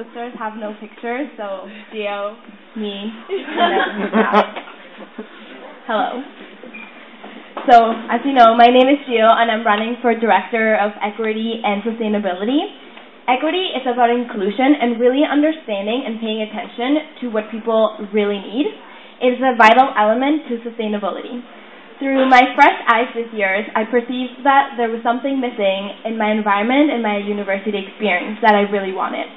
Posters have no pictures, so Gio, me, and then hello. So, as you know, my name is Gio, and I'm running for Director of Equity and Sustainability. Equity is about inclusion and really understanding and paying attention to what people really need. It is a vital element to sustainability. Through my fresh eyes this year, I perceived that there was something missing in my environment and my university experience that I really wanted.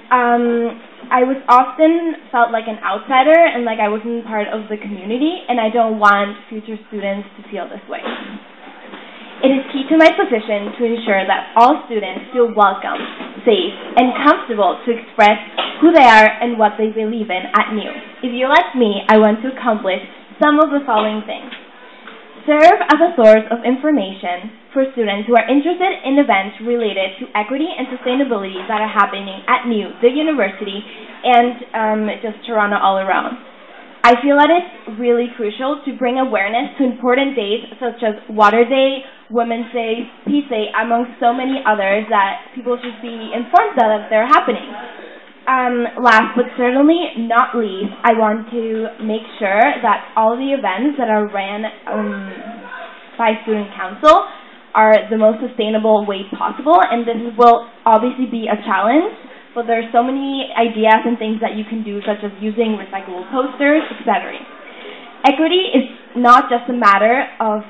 I was often felt like an outsider and like I wasn't part of the community, and I don't want future students to feel this way. It is key to my position to ensure that all students feel welcome, safe, and comfortable to express who they are and what they believe in at Nhieu. If you're like me, I want to accomplish some of the following things. Serve as a source of information for students who are interested in events related to equity and sustainability that are happening at Nhieu, the university, and just Toronto all around. I feel that it's really crucial to bring awareness to important days such as Water Day, Women's Day, Peace Day, among so many others that people should be informed that they're happening. Last but certainly not least, I want to make sure that all the events that are ran by Student Council are the most sustainable way possible, and this will obviously be a challenge, but there are so many ideas and things that you can do, such as using recyclable posters, etc. Equity is not just a matter of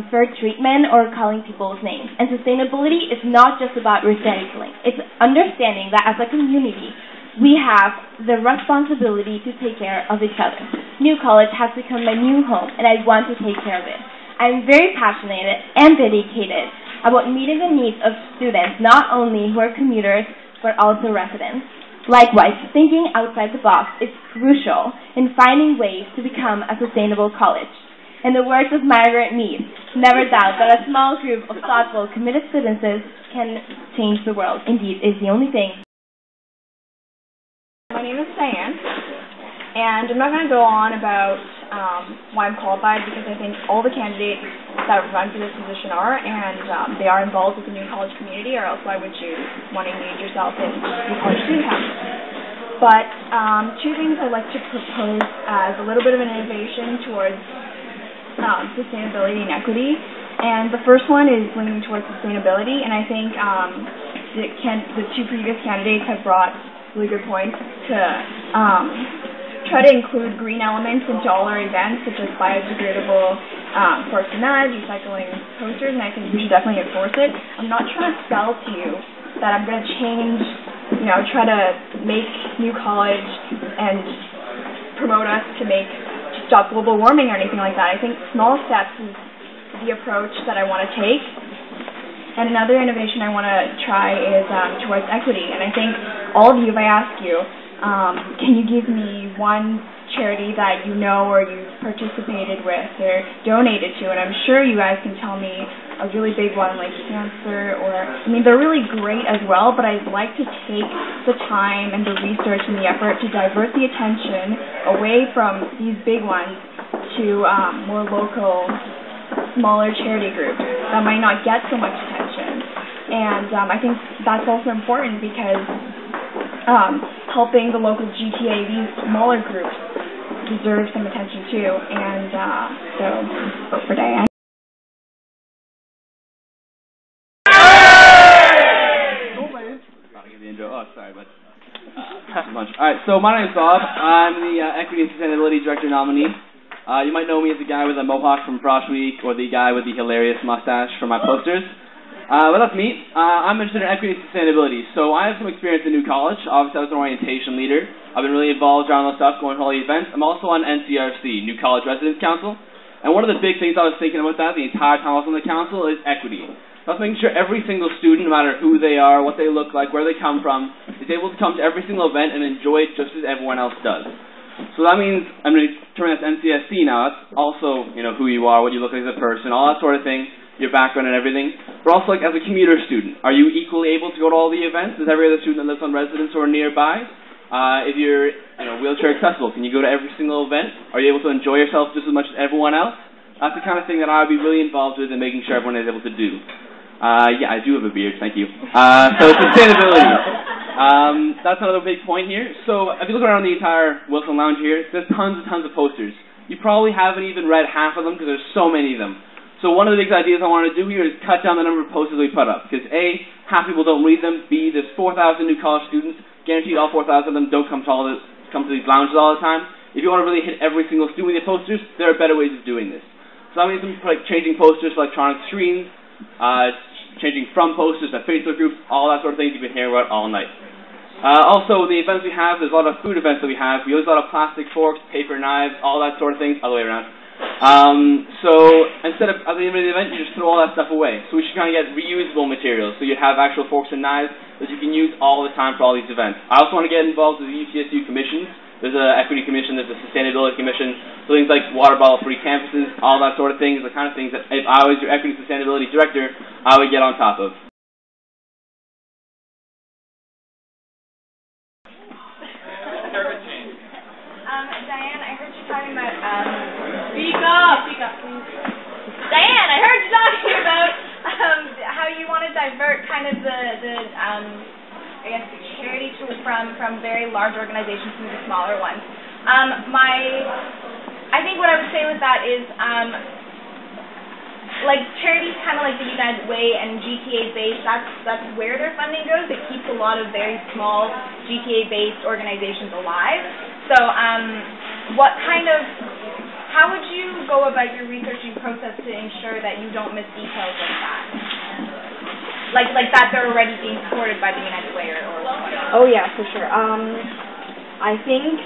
fair treatment or calling people's names, and sustainability is not just about recycling. It's understanding that as a community, we have the responsibility to take care of each other. Nhieu College has become my new home, and I want to take care of it. I'm very passionate and dedicated about meeting the needs of students, not only who are commuters, but also residents. Likewise, thinking outside the box is crucial in finding ways to become a sustainable college. In the words of Margaret Mead, never doubt that a small group of thoughtful, committed citizens can change the world. Indeed, is the only thing. My name is Diane, and I'm not going to go on about why I'm qualified, because I think all the candidates that run for this position are, and they are involved with the Nhieu College community, or else why would you want to engage yourself in Nhieu College Student Council? But two things I'd like to propose as a little bit of an innovation towards sustainability and equity. And the first one is leaning towards sustainability, and I think the two previous candidates have brought really good points to try to include green elements into all our events, such as biodegradable porcelain, recycling posters, and I think we should definitely enforce it. I'm not trying to sell to you that I'm going to change, try to make Nhieu College and promote us to stop global warming or anything like that. I think small steps is the approach that I want to take. And another innovation I want to try is towards equity. And I think all of you, if I ask you, can you give me one charity that you know or you've participated with or donated to? And I'm sure you guys can tell me a really big one like cancer, they're really great as well, but I'd like to take the time and the research and the effort to divert the attention away from these big ones to more local, smaller charity groups that might not get so much attention. And I think that's also important because helping the local GTA, these smaller groups, deserve some attention too. And so, vote for Diane. Alright, so my name is Bob. I'm the Equity and Sustainability Director nominee. You might know me as the guy with a mohawk from Frost Week, or the guy with the hilarious mustache from my posters. But that's me. I'm interested in equity and sustainability. So I have some experience in Nhieu College. Obviously, I was an orientation leader. I've been really involved around those stuff, going to all the events. I'm also on NCRC, Nhieu College Residence Council. And one of the big things I was thinking about that the entire time I was on the council is equity. I was making sure every single student, no matter who they are, what they look like, where they come from, is able to come to every single event and enjoy it just as everyone else does. So that means I'm going to turn as NCSC now. That's also, who you are, what you look like as a person, all that sort of thing, your background and everything. But also, like, as a commuter student, are you equally able to go to all the events as every other student that lives on residence or nearby? If you're, wheelchair accessible, can you go to every single event? Are you able to enjoy yourself just as much as everyone else? That's the kind of thing that I would be really involved with in making sure everyone is able to do. Yeah, I do have a beard, thank you. So sustainability. That's another big point here. So if you look around the entire Wilson Lounge here, there's tons of posters. You probably haven't even read half of them because there's so many of them. So one of the big ideas I want to do here is cut down the number of posters we put up. Because A, half people don't read them. B, there's 4,000 new college students. Guaranteed all 4,000 of them don't come to these lounges all the time. If you want to really hit every single student with your posters, there are better ways of doing this. So that means like changing posters to electronic screens, changing from posters to Facebook groups, all that sort of things you've been hearing about all night. Also, the events we have, there's a lot of food events that we have. We use a lot of plastic forks, paper knives, all that sort of things, all the way around. So instead of, at the end of the event, you just throw all that stuff away. So we should kind of get reusable materials. So you have actual forks and knives that you can use all the time for all these events. I also want to get involved with the UCSU commissions. There's an equity commission, there's a sustainability commission, so things like water bottle-free campuses, all that sort of thing is the kind of things that if I was your equity sustainability director, I would get on top of. Diane, I heard you talking about, speak up, please. Diane, I heard you talking about how you want to divert kind of the charity from very large organizations to the smaller ones. I think what I would say with that is, like charities kind of like the United Way and GTA-based, that's where their funding goes. It keeps a lot of very small GTA-based organizations alive. So, how would you go about your researching process to ensure that you don't miss details like that? Like that they're already being supported by the United Way or Oh yeah, for sure. I think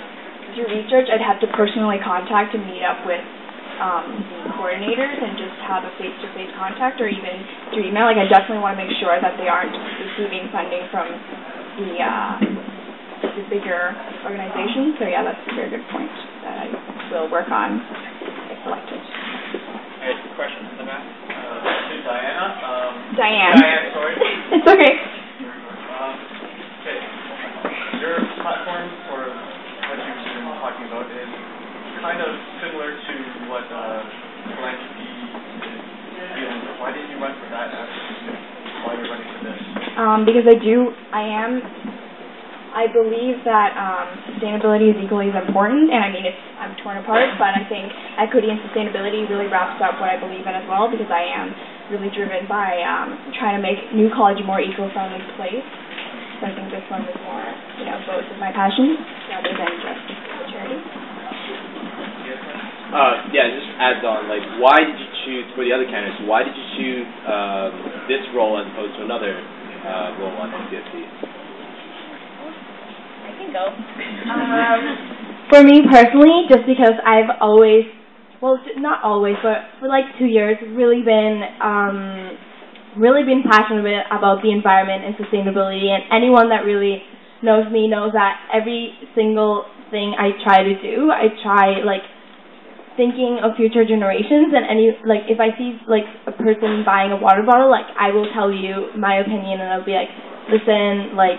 through research I'd have to personally contact and meet up with the coordinators and just have a face-to-face contact, or even through email. Like I definitely want to make sure that they aren't receiving funding from the bigger organizations. So yeah, that's a very good point that I will work on if selected. I have a question in the back. To Diana. Diane, sorry. It's okay. Okay. Your platform for what you've been talking about is kind of similar to what philanthropy is dealing with. Why did you run for that while you're running for this? Because I believe that sustainability is equally as important, and I mean, I'm torn apart, but I think equity and sustainability really wraps up what I believe in as well, because I am really driven by trying to make New College a more eco-friendly place. So I think this one was more, both of my passions rather than just a charity. Just adds on, like, why did you choose, for the other candidates, why did you choose this role as opposed to another role on NCSC? Go. For me personally, just because I've always, not always, but for like 2 years, really been passionate about the environment and sustainability. And anyone that really knows me knows that every single thing I try to do, I try like thinking of future generations. And if I see like a person buying a water bottle, like I will tell you my opinion, and I'll be like, listen, like,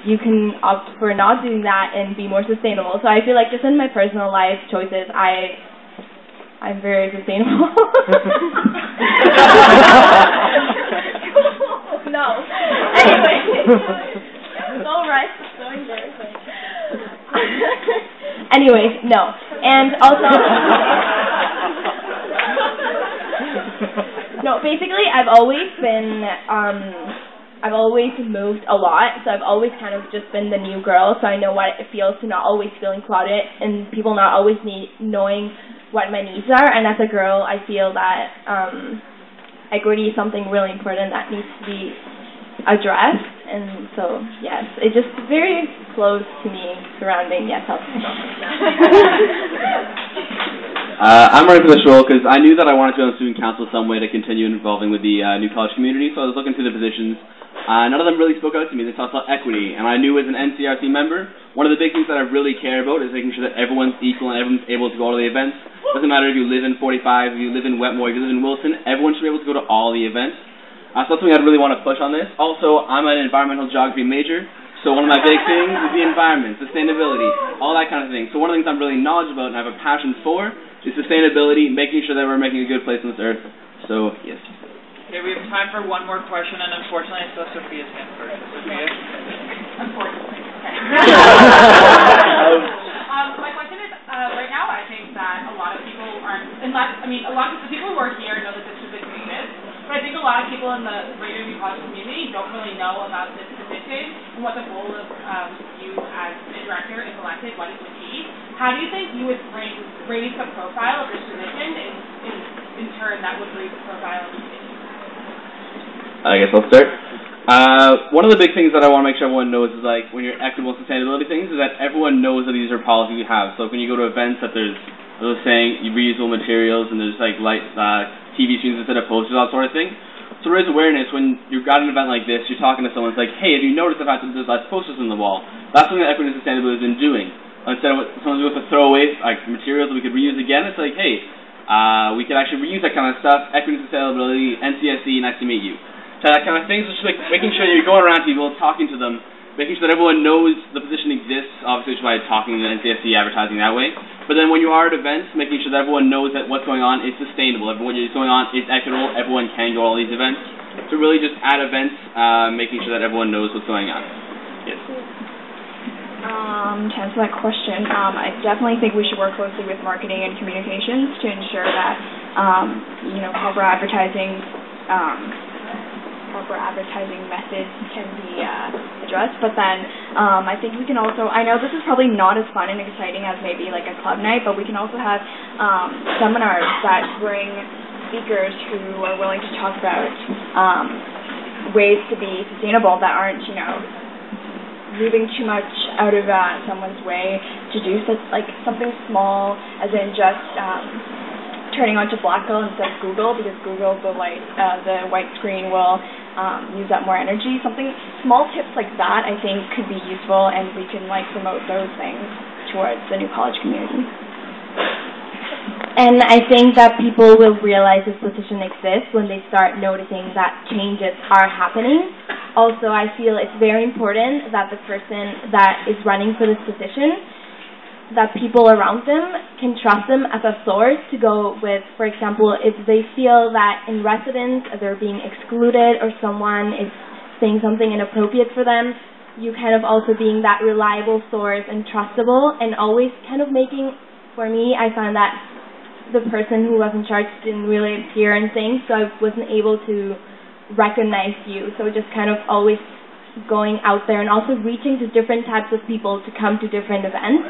you can opt for not doing that and be more sustainable. So I feel like just in my personal life choices, I'm very sustainable. No. Anyway. It's all right. It's going there. Anyways, no. And also, no, basically I've always moved a lot, so I've always kind of just been the new girl, so I know what it feels to not always feel included and people not always knowing what my needs are. And as a girl, I feel that equity is something really important that needs to be addressed. And so, yes, it's just very close to me surrounding, health and I'm running for this role because I knew that I wanted to go on student council some way to continue involving with the new college community, so I was looking through the positions. None of them really spoke out to me. They talked about equity, and I knew as an NCRC member, one of the big things that I really care about is making sure that everyone's equal and everyone's able to go to the events. Doesn't matter if you live in 45, if you live in Wetmore, if you live in Wilson, everyone should be able to go to all the events. So that's something I'd really want to push on this. Also, I'm an environmental geography major, so one of my big things is the environment, sustainability, all that kind of thing. So one of the things I'm really knowledgeable about and have a passion for is sustainability, making sure that we're making a good place on this earth. So, yes. Okay, we have time for one more question, and unfortunately, I saw Sophia's hand first. Sophia? Unfortunately. Okay. My question is, right now I think that a lot of people aren't, a lot of the people who are here know that this position exists, but I think a lot of people in the greater New College community don't really know about this position and what the role of you as the director, if elected, what it would be. How do you think you would raise the profile of this position, and in turn that would raise the profile of the city? I guess I'll start. One of the big things that I want to make sure everyone knows is, like, when you're equitable sustainability things, is that everyone knows that these are policies we have. So when you go to events that there's, as I was saying, reusable materials and there's like TV screens instead of posters, that sort of thing. So there is awareness when you've got an event like this, you're talking to someone, it's like, hey, have you noticed the fact that there's less posters on the wall? That's something that equity and sustainability has been doing. Instead of someone's going to throw away like materials that we could reuse again, it's like, hey, we could actually reuse that kind of stuff. Equity and sustainability, NCSE, nice to meet you. That kind of things, just like making sure you're going around people, talking to them, making sure that everyone knows the position exists, obviously just by talking to the NCSE, advertising that way. But then when you are at events, making sure that everyone knows that what's going on is sustainable. Everyone is going on is equitable. Everyone can go to all these events. So really just at events, making sure that everyone knows what's going on. Yes. To answer that question, I definitely think we should work closely with marketing and communications to ensure that, proper advertising methods can be addressed. But then I think we can also, I know this is probably not as fun and exciting as maybe like a club night, but we can also have seminars that bring speakers who are willing to talk about ways to be sustainable that aren't, moving too much out of someone's way to do like something small, as in just turning on to Blackwell instead of Google, because Google, the white screen will use up more energy. Something, small tips like that, I think could be useful, and we can promote those things towards the New College community. And I think that people will realize this position exists when they start noticing that changes are happening. Also, I feel it's very important that the person that is running for this position, that people around them can trust them as a source to go with. For example, if they feel that in residence they're being excluded or someone is saying something inappropriate for them, you kind of also being that reliable source and trustable, and always kind of making, for me, I found that the person who was in charge didn't really appear and things, so I wasn't able to recognize you. So just kind of always going out there and also reaching to different types of people to come to different events.